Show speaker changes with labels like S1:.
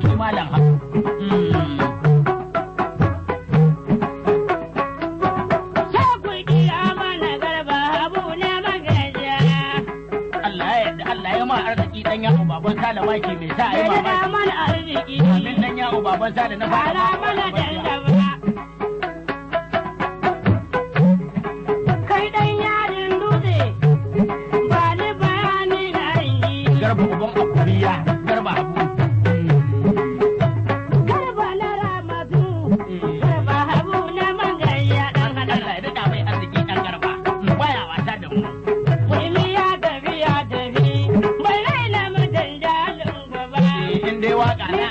S1: malam Allah ya ma arziki dan yawo baban sala maki mai sa ai mamaki. Da mana arziki. Amin dan yawo baban sala na fara mana dan gaba. Kai dan yarin dutse. Ba ni bayani na yi. Garba uban akuriya, garba abu. Garba na ramatu. Garba habu na mangayya dan hada. Allah ya dada mai arziki dan garba. Baya wasa da mu. Waka na